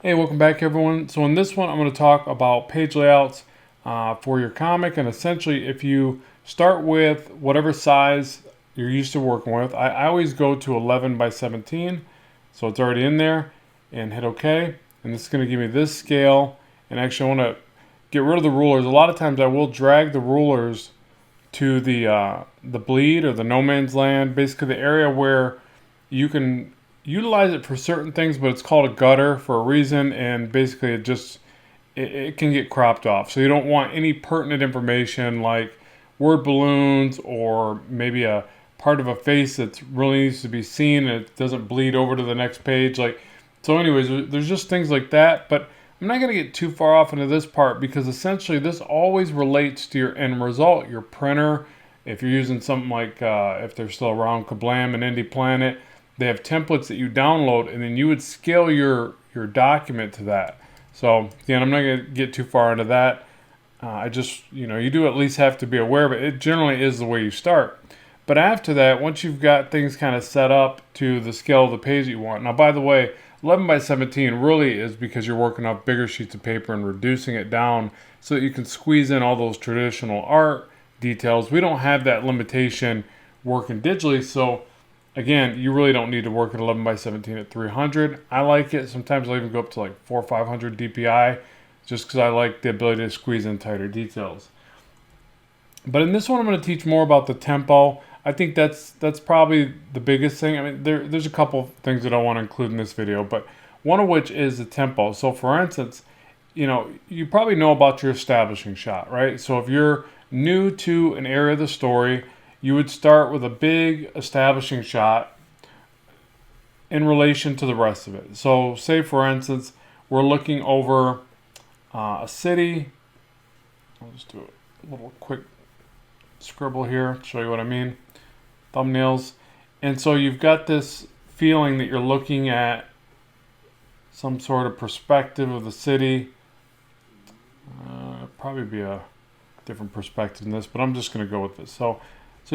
Hey, welcome back everyone. So in this one, I'm going to talk about page layouts for your comic. And essentially, if you start with whatever size you're used to working with, I always go to 11 by 17. So it's already in there, and hit OK. And this is going to give me this scale. And actually, I want to get rid of the rulers. A lot of times I will drag the rulers to the bleed or the no man's land, basically the area where you can utilize it for certain things, but it's called a gutter for a reason, and basically it can get cropped off. So you don't want any pertinent information like word balloons or maybe a part of a face that really needs to be seen and it doesn't bleed over to the next page. So anyways, there's just things like that, but I'm not going to get too far off into this part because essentially this always relates to your end result, your printer. If you're using something like, if they're still around, Kablam and Indie Planet, they have templates that you download and then you would scale your document to that. So again, I'm not going to get too far into that. I just, you do at least have to be aware of it. It generally is the way you start. But after that, once you've got things kind of set up to the scale of the page that you want. Now, by the way, 11 by 17 really is because you're working off bigger sheets of paper and reducing it down so that you can squeeze in all those traditional art details. We don't have that limitation working digitally, so again, you really don't need to work at 11 by 17 at 300. I like it. Sometimes I'll even go up to like 400 or 500 DPI just because I like the ability to squeeze in tighter details. But in this one, I'm going to teach more about the tempo. I think that's probably the biggest thing. I mean, there's a couple things that I want to include in this video, but one of which is the tempo. So for instance, you probably know about your establishing shot, right? So if you're new to an area of the story, you would start with a big establishing shot in relation to the rest of it. So say for instance, we're looking over a city. I'll just do a little quick scribble here to show you what I mean. Thumbnails. And so you've got this feeling that you're looking at some sort of perspective of the city. Probably be a different perspective than this, but I'm just going to go with this. So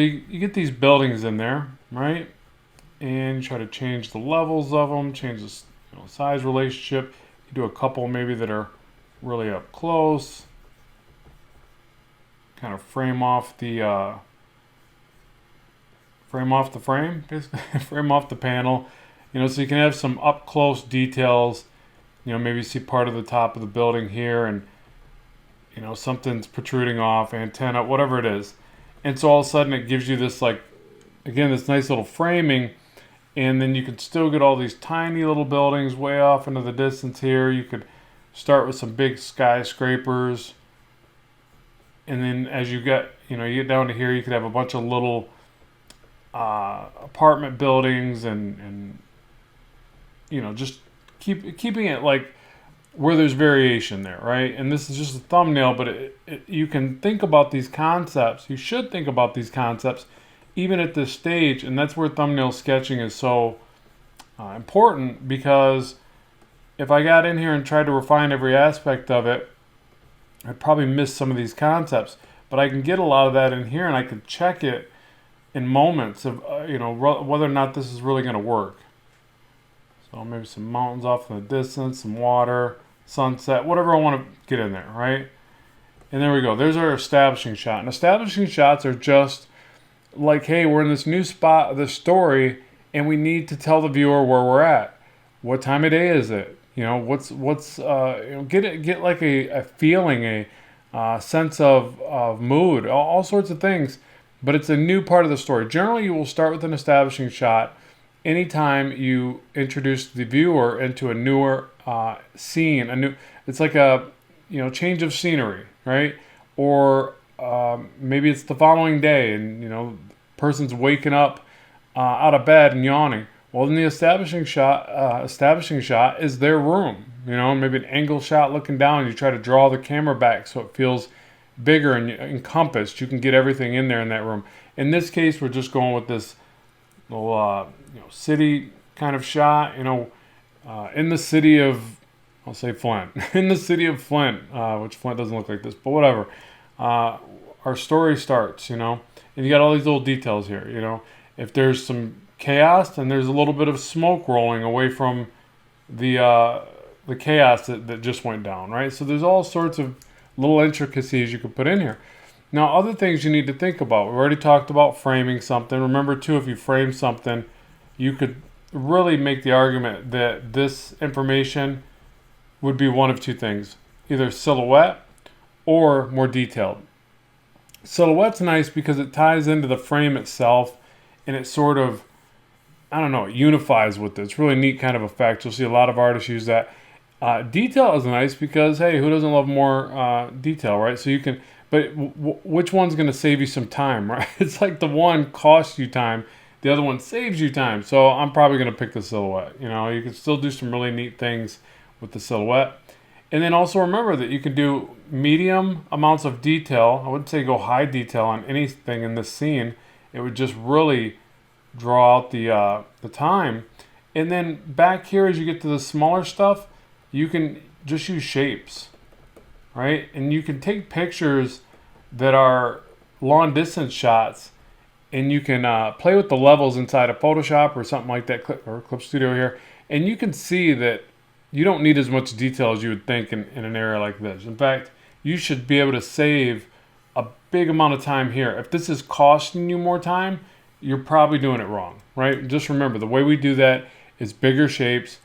you get these buildings in there, right? And you try to change the levels of them, change the size relationship. You do a couple maybe that are really up close. Kind of frame off the frame, basically frame off the panel. So you can have some up close details. Maybe you see part of the top of the building here, and something's protruding off, antenna, whatever it is. And so all of a sudden it gives you this, like, again, this nice little framing, and then you can still get all these tiny little buildings way off into the distance here. You could start with some big skyscrapers, and then as you get down to here, you could have a bunch of little apartment buildings, and just keeping it like where there's variation there, right? And this is just a thumbnail, but you can think about these concepts. You should think about these concepts even at this stage, and that's where thumbnail sketching is so important, because if I got in here and tried to refine every aspect of it, I'd probably miss some of these concepts. But I can get a lot of that in here, and I can check it in moments of whether or not this is really going to work. So maybe some mountains off in the distance, some water, sunset, whatever I want to get in there, right? And there we go. There's our establishing shot. And establishing shots are just like, hey, we're in this new spot of the story, and we need to tell the viewer where we're at. What time of day is it? What's get like a feeling, a sense of mood, all sorts of things. But it's a new part of the story. Generally, you will start with an establishing shot anytime you introduce the viewer into a newer scene. It's like a change of scenery, right? Or maybe it's the following day, and person's waking up out of bed and yawning. Well, then the establishing shot is their room. Maybe an angle shot looking down. You try to draw the camera back so it feels bigger and encompassed. You can get everything in there in that room. In this case, we're just going with this little city kind of shot. In the city of, I'll say Flint, in the city of Flint, which Flint doesn't look like this, but whatever. Our story starts, and you got all these little details here. If there's some chaos, then there's a little bit of smoke rolling away from the the chaos that just went down, right? So there's all sorts of little intricacies you could put in here. Now, other things you need to think about. We already talked about framing something. Remember, too, if you frame something, you could really make the argument that this information would be one of two things, either silhouette or more detailed. Silhouette's nice because it ties into the frame itself, and it sort of, I don't know, it unifies with it. It's really neat kind of effect. You'll see a lot of artists use that. Detail is nice because, hey, who doesn't love more detail, right? So you can, but which one's going to save you some time, right? It's like the one costs you time, the other one saves you time. So I'm probably going to pick the silhouette. You know, you can still do some really neat things with the silhouette. And then also remember that you can do medium amounts of detail. I wouldn't say go high detail on anything in this scene. It would just really draw out the time. And then back here, as you get to the smaller stuff, you can just use shapes, right? And you can take pictures that are long distance shots, and you can play with the levels inside of Photoshop or something like that, or Clip Studio here, and you can see that you don't need as much detail as you would think in an area like this. In fact, you should be able to save a big amount of time here. If this is costing you more time, you're probably doing it wrong, right? Just remember, the way we do that is bigger shapes,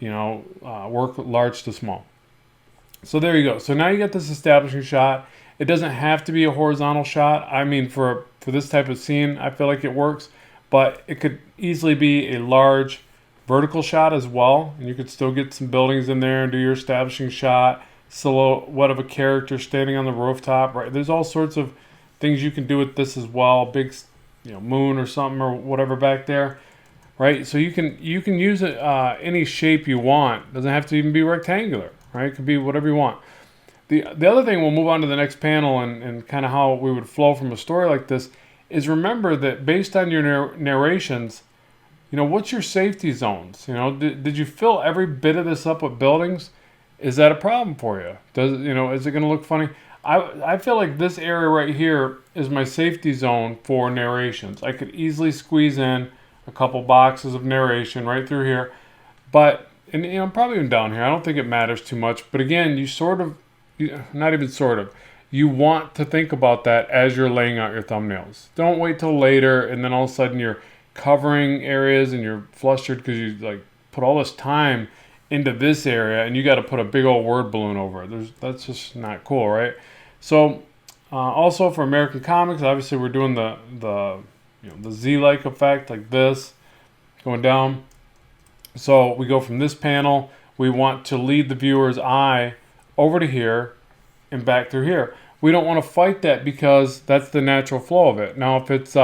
you know, work large to small. So there you go. So now you got this establishing shot. It doesn't have to be a horizontal shot. I mean, for this type of scene, I feel like it works, but it could easily be a large vertical shot as well, and you could still get some buildings in there and do your establishing shot, silhouette of a character standing on the rooftop, right? There's all sorts of things you can do with this as well. Big, you know, moon or something or whatever back there, right? So you can use it any shape you want. It doesn't have to even be rectangular, right? It could be whatever you want. The other thing, we'll move on to the next panel and kind of how we would flow from a story like this, is remember that based on your narrations, you know, what's your safety zones? You know, did you fill every bit of this up with buildings? Is that a problem for you? Is it going to look funny? I feel like this area right here is my safety zone for narrations. I could easily squeeze in a couple boxes of narration right through here, but probably even down here. I don't think it matters too much. But again, you want to think about that as you're laying out your thumbnails. Don't wait till later and then all of a sudden you're covering areas and you're flustered because you like put all this time into this area and you got to put a big old word balloon over it. That's just not cool, right? So also for American comics, obviously we're doing the Z-like effect like this going down. So we go from this panel, we want to lead the viewer's eye over to here and back through here. We don't want to fight that because that's the natural flow of it. Now if it's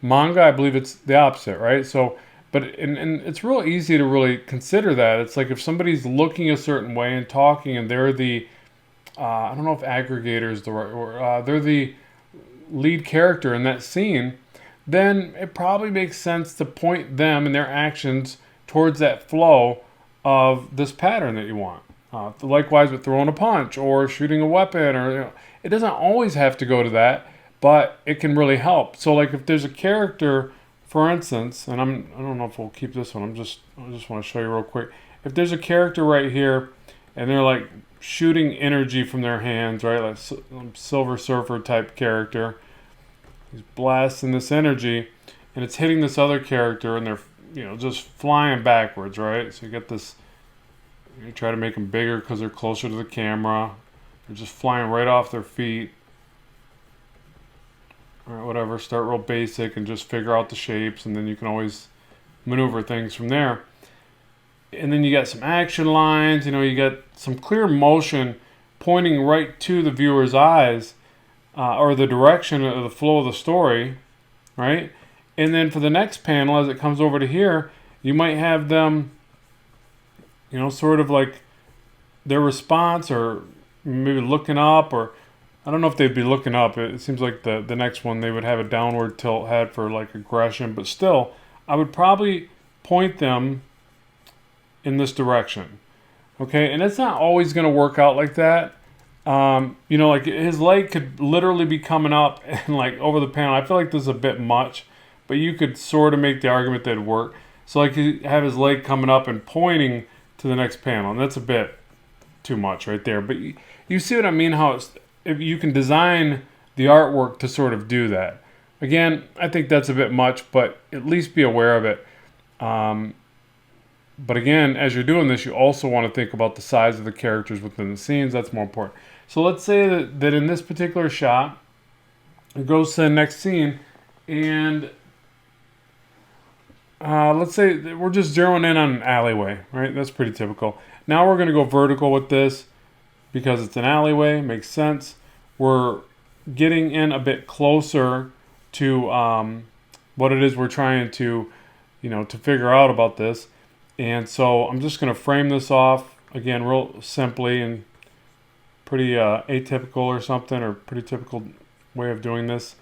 manga, I believe it's the opposite, right? So, but it's real easy to really consider that. It's like if somebody's looking a certain way and talking, and they're the, I don't know if aggregator is the right word, they're the lead character in that scene, then it probably makes sense to point them and their actions towards that flow of this pattern that you want. Likewise with throwing a punch or shooting a weapon, or it doesn't always have to go to that, but it can really help. So like if there's a character, for instance, and I don't know if we'll keep this one, I just want to show you real quick. If there's a character right here and they're like shooting energy from their hands, right? Like Silver Surfer type character. He's blasting this energy and it's hitting this other character and they're just flying backwards, right? So you get this, you try to make them bigger because they're closer to the camera. They're just flying right off their feet. Or whatever, start real basic and just figure out the shapes, and then you can always maneuver things from there. And then you got some action lines, you got some clear motion pointing right to the viewer's eyes, or the direction of the flow of the story, right? And then for the next panel, as it comes over to here, you might have them, sort of like their response, or maybe looking up, or I don't know if they'd be looking up. It seems like the next one they would have a downward tilt head for like aggression, but still, I would probably point them in this direction. Okay, and it's not always going to work out like that. Like his leg could literally be coming up and like over the panel. I feel like this is a bit much, but you could sort of make the argument that it'd work. So like you have his leg coming up and pointing to the next panel. And that's a bit too much right there. But you see what I mean? How if you can design the artwork to sort of do that. Again, I think that's a bit much, but at least be aware of it. But again, as you're doing this, you also want to think about the size of the characters within the scenes. That's more important. So let's say that in this particular shot, it goes to the next scene, and let's say that we're just zeroing in on an alleyway, right? That's pretty typical. Now we're going to go vertical with this because it's an alleyway. Makes sense. We're getting in a bit closer to what it is we're trying to, to figure out about this. And so I'm just going to frame this off, again, real simply and pretty atypical or something, or pretty typical way of doing this.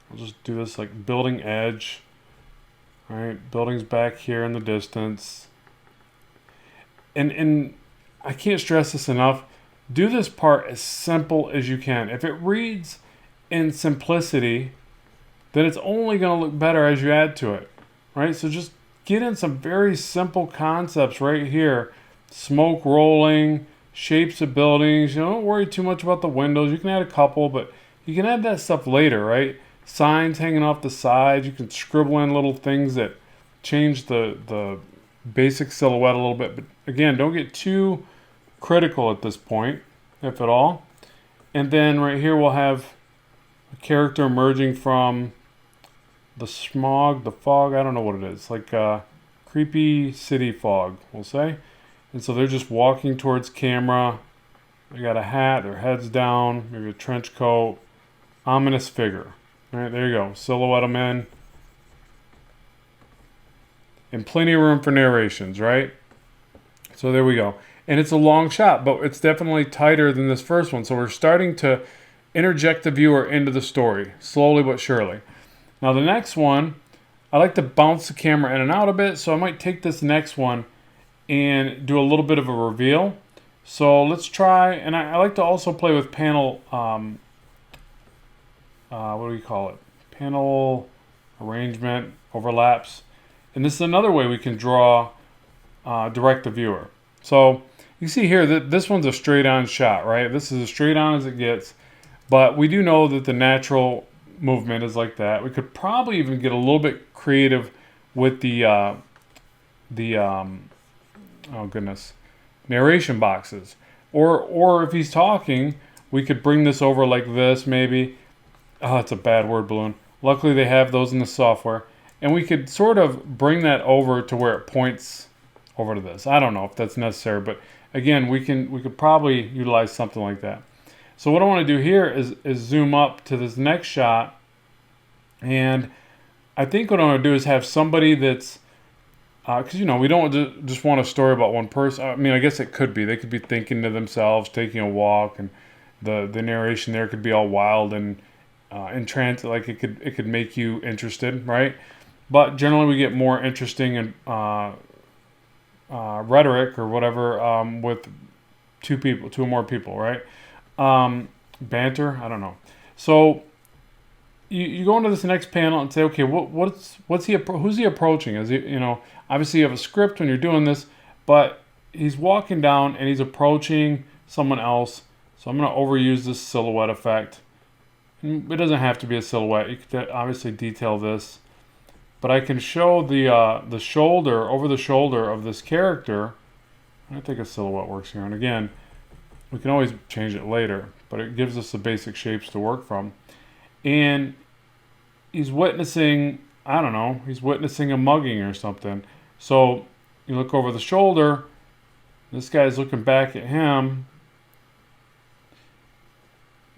I'll just do this like building edge. All right, building's back here in the distance. And I can't stress this enough. Do this part as simple as you can. If it reads in simplicity, then it's only going to look better as you add to it, right? So just get in some very simple concepts right here. Smoke rolling, shapes of buildings. Don't worry too much about the windows. You can add a couple, but you can add that stuff later, right? Signs hanging off the sides. You can scribble in little things that change the basic silhouette a little bit. But again, don't get too critical at this point, if at all. And then right here we'll have a character emerging from the smog, the fog, I don't know what it is. Like creepy city fog, we'll say. And so they're just walking towards camera. They got a hat, their head's down, maybe a trench coat. Ominous figure. All right, there you go. Silhouette them in. And plenty of room for narrations, right? So there we go. And it's a long shot, but it's definitely tighter than this first one. So we're starting to interject the viewer into the story, slowly but surely. Now the next one, I like to bounce the camera in and out a bit, so I might take this next one and do a little bit of a reveal. So let's try, and I like to also play with panel, what do we call it? Panel arrangement, overlaps. And this is another way we can direct the viewer. So you see here that this one's a straight on shot, right? This is as straight on as it gets, but we do know that the natural movement is like that. We could probably even get a little bit creative with the oh goodness, narration boxes. Or if he's talking, we could bring this over like this maybe. Oh, it's a bad word balloon. Luckily they have those in the software. And we could sort of bring that over to where it points over to this. I don't know if that's necessary, but again, we could probably utilize something like that. So what I want to do here is zoom up to this next shot, and I think what I want to do is have somebody that's, because we don't just want a story about one person. I mean, I guess it could be. They could be thinking to themselves, taking a walk, and the narration there could be all wild and entranced. Like it could make you interested, right? But generally, we get more interesting and rhetoric or whatever with two or more people, right? Banter, I don't know. So you go into this next panel and say, okay, who's he approaching? Is he, obviously you have a script when you're doing this, but he's walking down and he's approaching someone else. So I'm going to overuse this silhouette effect. It doesn't have to be a silhouette. You could obviously detail this. But I can show the shoulder, over the shoulder of this character. I think a silhouette works here. And again, we can always change it later, but it gives us the basic shapes to work from. And he's witnessing, I don't know, he's witnessing a mugging or something. So you look over the shoulder, this guy's looking back at him,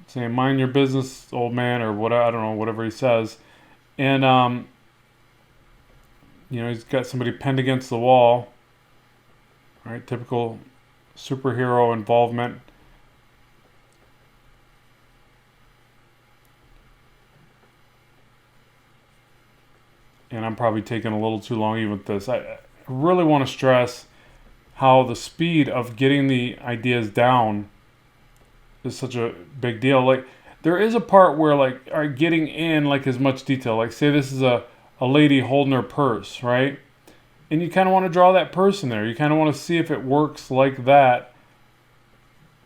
saying, "Mind your business, old man," or what, I don't know, whatever he says. And he's got somebody pinned against the wall. Right, typical superhero involvement. And I'm probably taking a little too long even with this. I really want to stress how the speed of getting the ideas down is such a big deal. Like, there is a part where, like, getting in, like, as much detail. Like, say this is a lady holding her purse, right? and you kind of want to draw that person there. You kind of want to see if it works like that.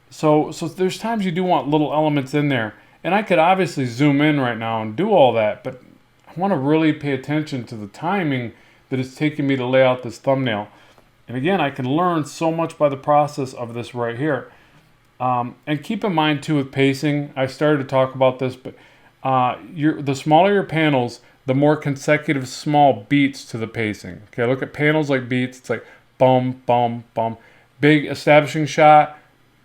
So there's times you do want little elements in there. And I could obviously zoom in right now and do all that, but I want to really pay attention to the timing that it's taking me to lay out this thumbnail. And again, I can learn so much by the process of this right here. And keep in mind too with pacing, I started to talk about this, but the smaller your panels, the more consecutive small beats to the pacing. Okay, look at panels like beats. It's like bum, bum, bum. Big establishing shot.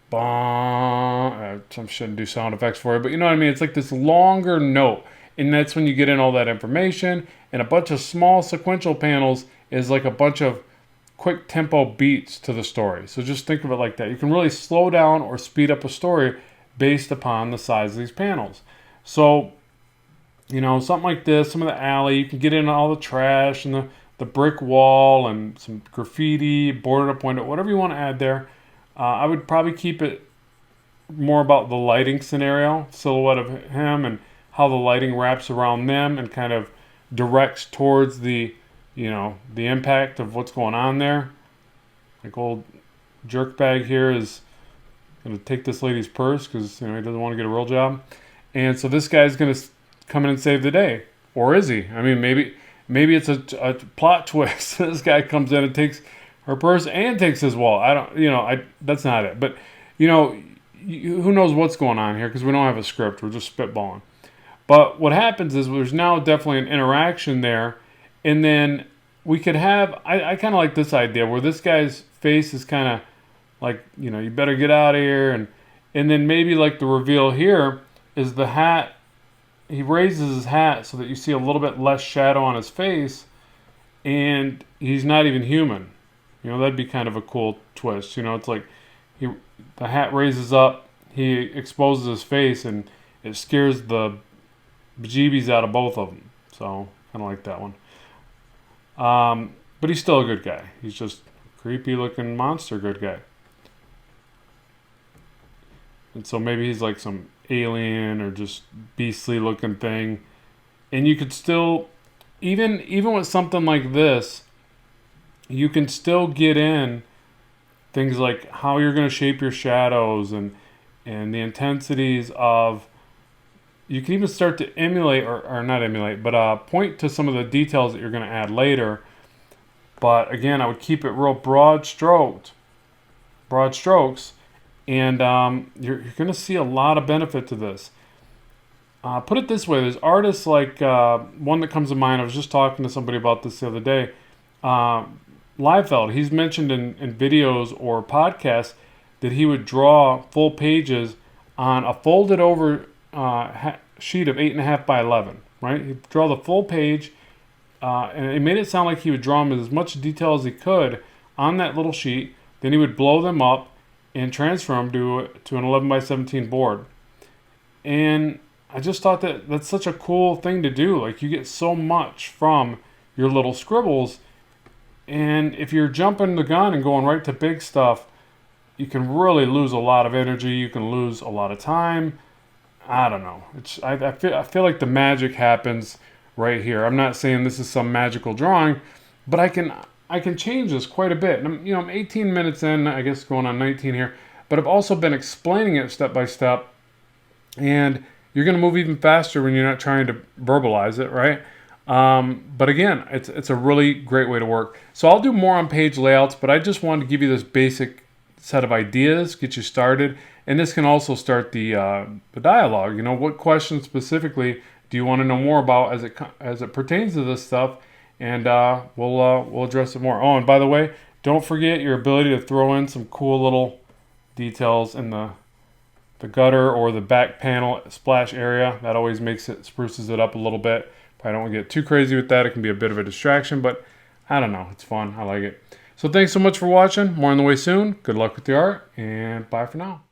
Bum. I shouldn't do sound effects for it, but you know what I mean? It's like this longer note. And that's when you get in all that information. And a bunch of small sequential panels is like a bunch of quick tempo beats to the story. So just think of it like that. You can really slow down or speed up a story based upon the size of these panels. So, you know, something like this, some of the alley, you can get in all the trash and the brick wall and some graffiti, boarded up window, whatever you want to add there. I would probably keep it more about the lighting scenario, silhouette of him and how the lighting wraps around them and kind of directs towards the, you know, the impact of what's going on there. Like old jerkbag here is going to take this lady's purse because, you know, he doesn't want to get a real job. And so this guy's going to come in and save the day. Or is he? I mean, maybe it's a plot twist. This guy comes in and takes her purse and takes his wallet. That's not it. But, you know, who knows what's going on here because we don't have a script. We're just spitballing. But what happens is there's now definitely an interaction there. And then we could have, I kind of like this idea where this guy's face is kind of like, you know, you better get out of here. And then maybe like the reveal here is the hat. He raises his hat so that you see a little bit less shadow on his face. And he's not even human. You know, that'd be kind of a cool twist. You know, it's like the hat raises up, he exposes his face, and it scares the bejeebies out of both of them. So, kind of like that one. But he's still a good guy. He's just a creepy looking monster good guy. And so maybe he's like some alien or just beastly looking thing. And you could still, even with something like this, you can still get in things like how you're going to shape your shadows and the intensities of, you can even start to emulate, or not emulate, but point to some of the details that you're going to add later. But again, I would keep it real broad strokes. And you're going to see a lot of benefit to this. Put it this way, there's artists like, one that comes to mind, I was just talking to somebody about this the other day, Liefeld. He's mentioned in videos or podcasts that he would draw full pages on a folded over sheet of 8.5 by 11, right? He'd draw the full page, and it made it sound like he would draw them in as much detail as he could on that little sheet. Then he would blow them up and transfer them to an 11 by 17 board. And I just thought that that's such a cool thing to do. Like, you get so much from your little scribbles. And if you're jumping the gun and going right to big stuff, you can really lose a lot of energy. You can lose a lot of time. I don't know. I feel like the magic happens right here. I'm not saying this is some magical drawing, but I can change this quite a bit. And I'm 18 minutes in, I guess going on 19 here, but I've also been explaining it step by step. And you're going to move even faster when you're not trying to verbalize it, right? But again, it's a really great way to work. So I'll do more on page layouts, but I just wanted to give you this basic set of ideas, get you started. And this can also start the dialogue. You know, what questions specifically do you want to know more about as it pertains to this stuff? And we'll address it more. Oh, and by the way, don't forget your ability to throw in some cool little details in the gutter or the back panel splash area. That always spruces it up a little bit. Probably don't want to get too crazy with that. It can be a bit of a distraction, but I don't know. It's fun. I like it. So thanks so much for watching. More on the way soon. Good luck with the art, and bye for now.